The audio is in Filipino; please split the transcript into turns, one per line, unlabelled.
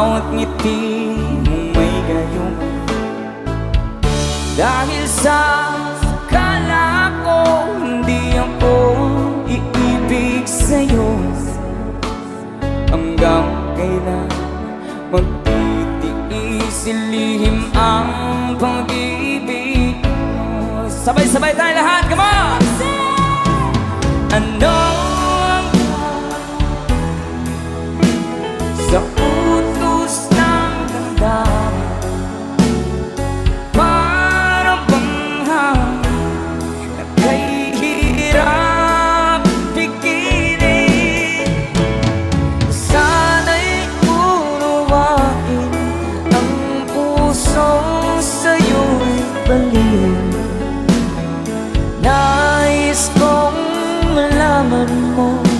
bawat ngiti mong may gayong. Dahil sa kala ko hindi ako iibig sa'yo, hanggang kailan magtitiis ilihim ang pag-ibig mo. Sabay-sabay tayo lahat, come on!